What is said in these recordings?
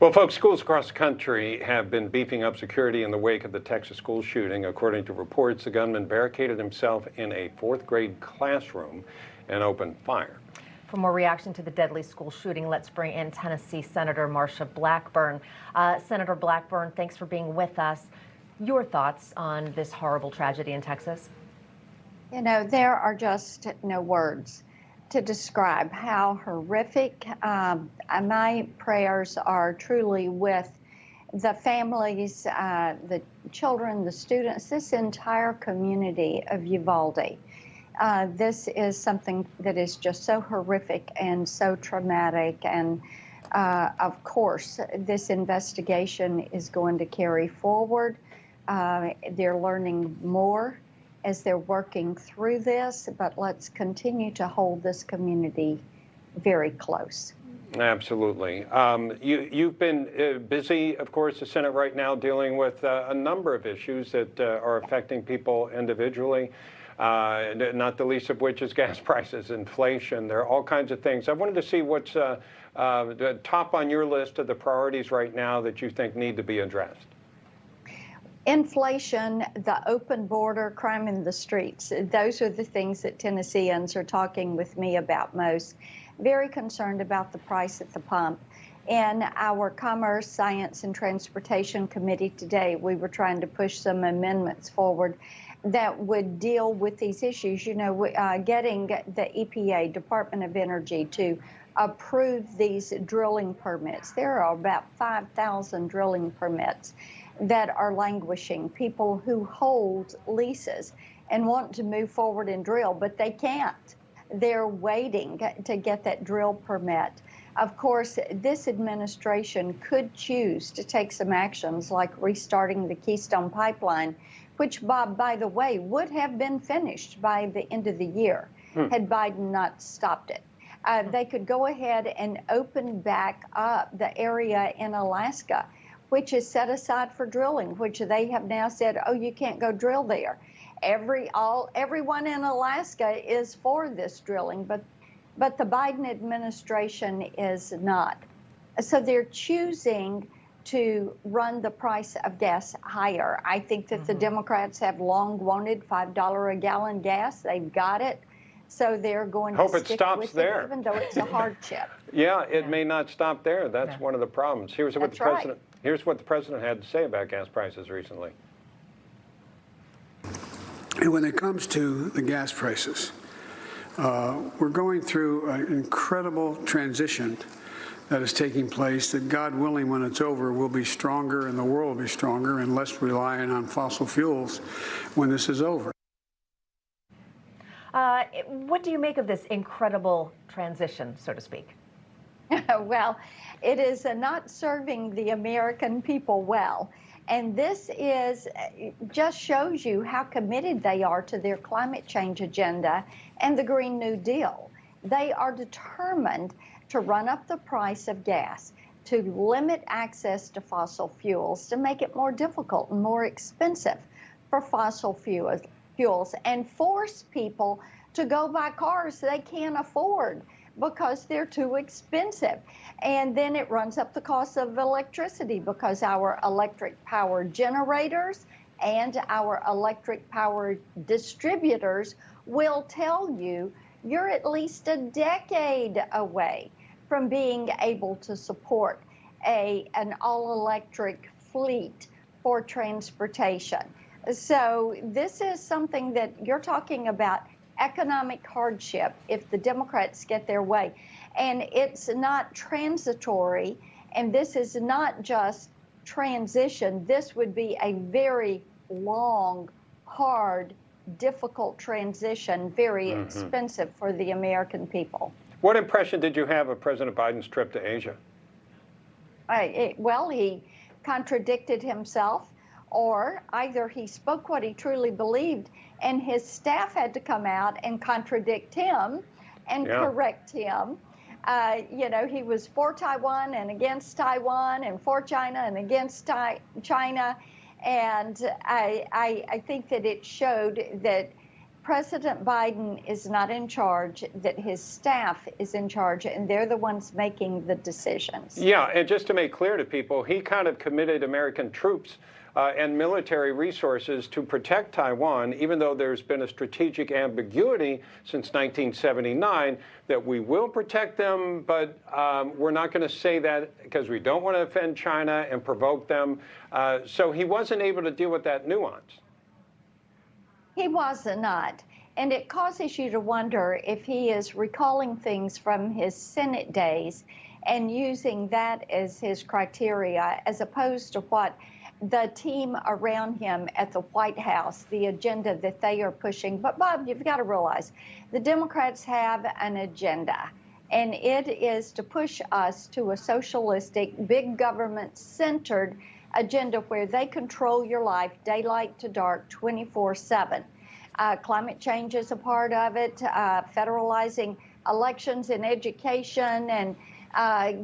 Well, folks, schools across the country have been beefing up security in the wake of the Texas school shooting. According to reports, the gunman barricaded himself in a fourth grade classroom and opened fire. For more reaction to the deadly school shooting, let's bring in Tennessee Senator Marsha Blackburn. Senator Blackburn, thanks for being with us. Your thoughts on this horrible tragedy in Texas? You know, there are just no words to describe how horrific. My prayers are truly with the families, the children, the students, this entire community of Uvalde. This is something that is just so horrific and so traumatic. And of course, this investigation is going to carry forward. They're learning more as they're working through this, but let's continue to hold this community very close. Absolutely. You've been busy, of course, the Senate right now dealing with a number of issues that are affecting people individually, not the least of which is gas prices, inflation. There are all kinds of things. I wanted to see what's the top on your list of the priorities right now that you think need to be addressed. Inflation, the open border, crime in the streets. Those are the things that Tennesseans are talking with me about most. Very concerned about the price at the pump. In our Commerce, Science, and Transportation Committee today, we were trying to push some amendments forward that would deal with these issues. You know, getting the EPA, Department of Energy, to approve these drilling permits. There are about 5,000 drilling permits that are languishing, people who hold leases and want to move forward and drill, but they can't. They're waiting to get that drill permit. Of course, this administration could choose to take some actions like restarting the Keystone Pipeline, which, by the way, would have been finished by the end of the year had Biden not stopped it. They could go ahead and open back up the area in Alaska, which is set aside for drilling, which they have now said, oh, you can't go drill there. Everyone in Alaska is for this drilling, but the Biden administration is not. So they're choosing to run the price of gas higher. I think that the Democrats have long wanted $5 a gallon gas. They've got it. So they're going to stick with it, even though it's a hardship. Yeah, it may not stop there. That's one of the problems. Here's what the president had to say about gas prices recently. And when it comes to the gas prices, we're going through an incredible transition that is taking place that, God willing, when it's over, we'll be stronger and the world will be stronger and less reliant on fossil fuels when this is over. What do you make of this incredible transition, so to speak? Well, it is not serving the American people well. And this just shows you how committed they are to their climate change agenda and the Green New Deal. They are determined to run up the price of gas, to limit access to fossil fuels, to make it more difficult and more expensive for fossil fuels, and force people to go buy cars they can't afford because they're too expensive. And then it runs up the cost of electricity because our electric power generators and our electric power distributors will tell you you're at least a decade away from being able to support an all-electric fleet for transportation. So this is something that you're talking about economic hardship if the Democrats get their way. And it's not transitory, and this is not just transition. This would be a very long, hard, difficult transition, very expensive for the American people. What impression did you have of President Biden's trip to Asia? Well, he contradicted himself, or either he spoke what he truly believed and his staff had to come out and contradict him and correct him. You know, he was for Taiwan and against Taiwan and for China and against China. And I think that it showed that President Biden is not in charge, that his staff is in charge, and they're the ones making the decisions. Yeah, and just to make clear to people, he kind of committed American troops and military resources to protect Taiwan, even though there's been a strategic ambiguity since 1979 that we will protect them, but we're not going to say that because we don't want to offend China and provoke them. So he wasn't able to deal with that nuance. He was not. And it causes you to wonder if he is recalling things from his Senate days and using that as his criteria, as opposed to what the team around him at the White House, the agenda that they are pushing. But Bob, you've got to realize the Democrats have an agenda, and it is to push us to a socialistic, big government-centered agenda where they control your life, daylight to dark, 24/7. Climate change is a part of it, federalizing elections and education, and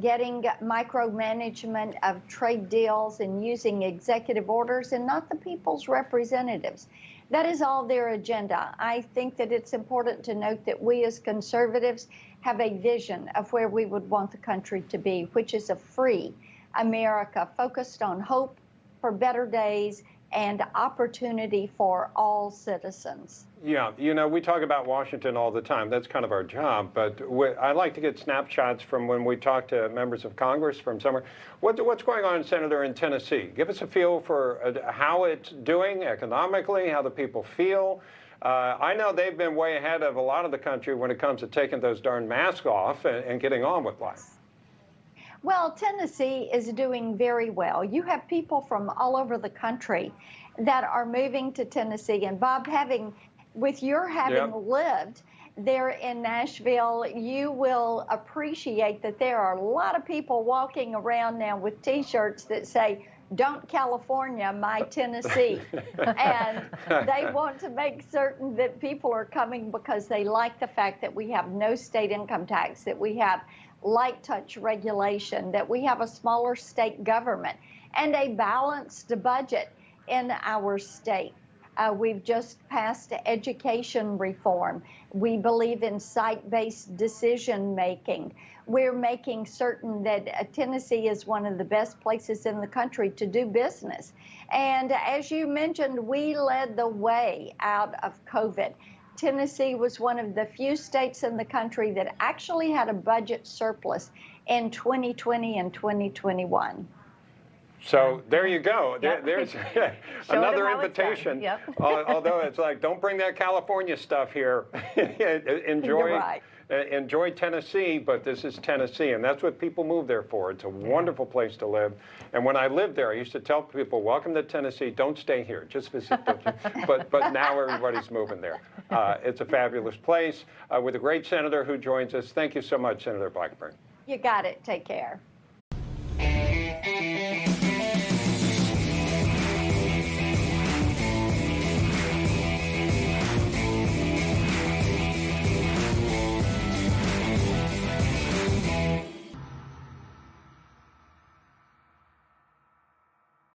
getting micromanagement of trade deals and using executive orders and not the people's representatives. That is all their agenda. I think that it's important to note that we as conservatives have a vision of where we would want the country to be, which is a free America focused on hope for better days and opportunity for all citizens. Yeah, you know, we talk about Washington all the time. That's kind of our job. But I like to get snapshots from when we talk to members of Congress from somewhere. What's going on, Senator, in Tennessee? Give us a feel for how it's doing economically, how the people feel. I know they've been way ahead of a lot of the country when it comes to taking those darn masks off and getting on with life. Well, Tennessee is doing very well. You have people from all over the country that are moving to Tennessee. And Bob, having lived there in Nashville, you will appreciate that there are a lot of people walking around now with T-shirts that say, "Don't California my Tennessee." And they want to make certain that people are coming because they like the fact that we have no state income tax, that we have light touch regulation, that we have a smaller state government, and a balanced budget in our state. We've just passed education reform. We believe in site-based decision making. We're making certain that Tennessee is one of the best places in the country to do business. And as you mentioned, we led the way out of COVID. Tennessee was one of the few states in the country that actually had a budget surplus in 2020 and 2021. So there you go. Yep. There's Show another them how it's done. invitation. Yep. Although it's like, don't bring that California stuff here. Enjoy, You're right. Enjoy Tennessee, but this is Tennessee, and that's what people move there for. It's a wonderful place to live. And when I lived there, I used to tell people, "Welcome to Tennessee. Don't stay here. Just visit." But now everybody's moving there. It's a fabulous place with a great senator who joins us. Thank you so much, Senator Blackburn. You got it. Take care.